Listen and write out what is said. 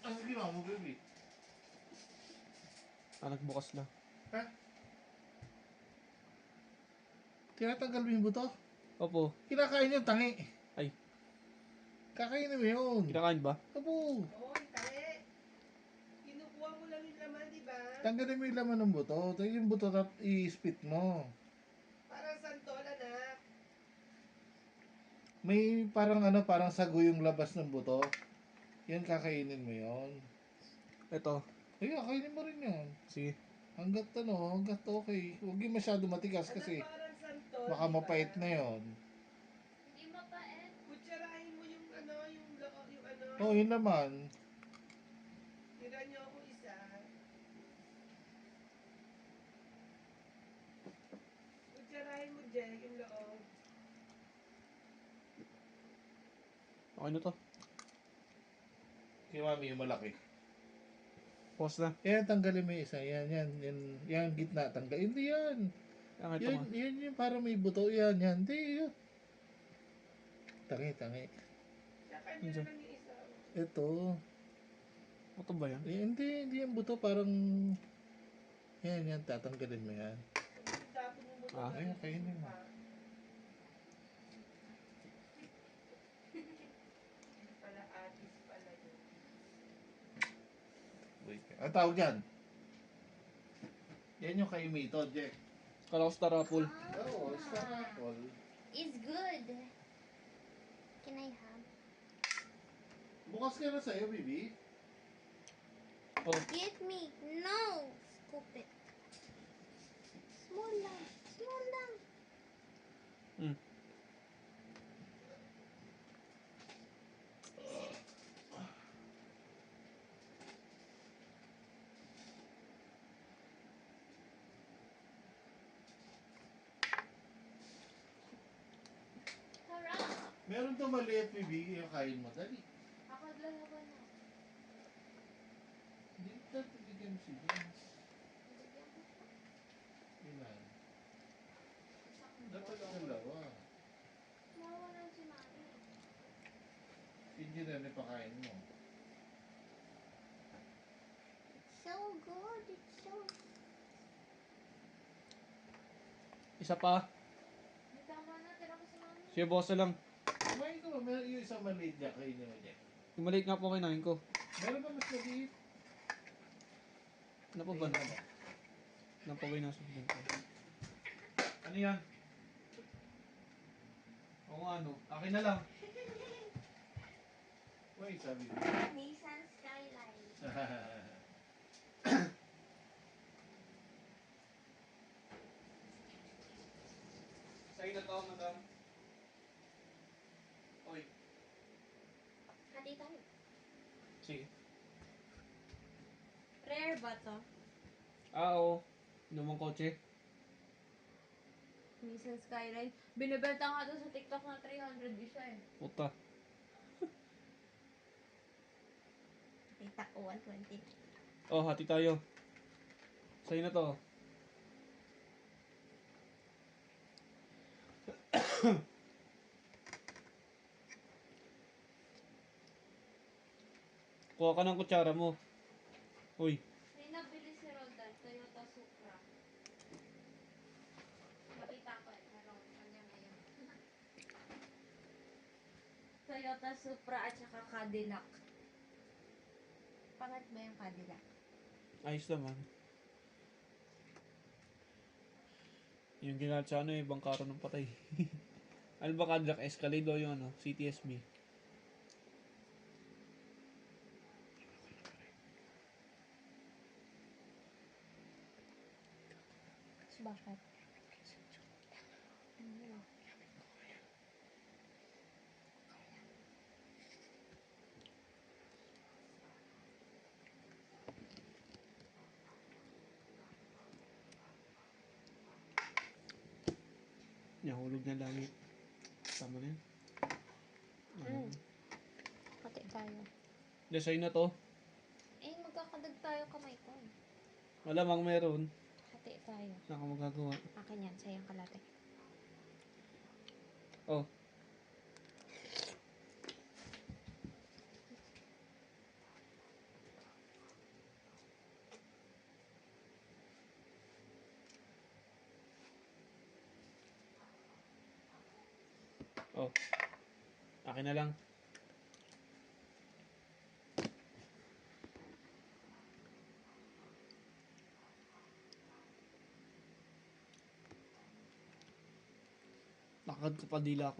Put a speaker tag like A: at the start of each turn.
A: Ano ginawa mo, baby?
B: Nagbukas na.
A: Ha? Tinatanggal mo yung buto?
B: Opo.
A: Kinakain yung tangi.
B: Ay,
A: Kakainin mo yun.
B: kinakain ba?
A: Opo.
C: Oy, tae. Kinukuha mo lang yung laman, di ba?
A: Tanggalin mo yung laman ng buto. Tapos yung buto i-spit mo.
C: Parang santol, anak.
A: May parang ano, parang sago yung labas ng buto. Yan, kakainin mo yun.
B: Ito.
A: Ay, kakainin mo rin yan.
B: Sige.
A: Hanggat okay. Huwag yung masyado matigas kasi
C: Parang santol,
A: baka
C: di ba?
A: mapait na yon.
D: Hindi mapait.
C: Kutsarahin mo yung ano, yung ano.
A: Oh, yun naman.
C: Tira niyo ako isa. Kutsarahin mo, Jay, yung loob.
B: Okay na to.
A: Kay mami yung malaki.
B: Pause na.
A: Yan, tanggalin mo yung isa. Yan, gitna. Tanggalin. Hindi yan.
B: Ito nga.
A: Yan yung para may buto. Yan. Hindi yun. Tangi.
C: Sa kanya na lang yung isa.
A: Ito.
B: Ito ba yan?
A: Hindi yung buto. Parang, yan. Tatanggalin mo yan.
C: Tapon mo muna.
B: Ah,
A: ayun, kainin mo.
C: Pala, atis pala yun.
A: Wait. Ang tawag yan? Yan yung kay Mito, Jack.
B: Kala ko star apple.
A: Oo, star apple.
D: It's good. Can I have?
A: Bukas ka na sa'yo, baby.
B: Oh,
D: Get me. No. Scoop it. Small lang. Small lang.
B: hmm.
D: Harap.
A: Meron to maliit, baby. Yung kain mo. Dali.
D: Ako lalaban na.
A: Hindi ka bigyan mo si James. Ilan? Dapat dalawa.
D: Mawala si Mami.
A: Hindi na napakain mo.
D: It's so good. It's so...
B: Isa pa.
D: May tama na. Tira ko si Mami.
B: Sige, bukas na lang.
A: Kumain ko. Meron yung isang maliit niya. Kainin mo niya.
B: Yung maliit nga po kinain ko.
A: Meron ba mas maliit?
B: Ano pa ba na? Ano pa ba yung nasa ko? Ano yan? Oo nga, ano? Akin na lang.
A: Wait, sabi ko.
D: Nissan Skyline.
B: Sa'yo na to, madam. Oy.
D: Hati tayo.
B: Sige.
D: Rare ba to?
B: Oo. Inumang kotse.
D: Nissan Skyline. Binibenta nga to sa TikTok na 300 isa eh.
B: Puta.
D: Kita ko 120.
B: Oh, hati tayo. Sa'yo na to. Kuha ka ng kutsara mo. Uy.
D: May nabili si Roldan, Toyota Supra. Makita ko eh, meron kanya ngayon. Toyota Supra at saka Cadillac. Pangat ba yung Cadillac?
B: Ayos naman. Yung ginagawa sa ano, ibang karo ng patay. Ano ba Cadillac Escalade o yung ano, CTSB?
D: Bakit?
B: Nahulog na langit. Tama na yan.
D: Pati tayo.
B: Hindi, sa'yo na to.
D: Eh, magkakadag tayo kamay ko.
B: Malamang meron.
D: Hati tayo.
B: Saan ka magagawa?
D: Akin yan, sayang kalate.
B: Oh. Oh. Akin na lang. Lakad ka pa dila ko.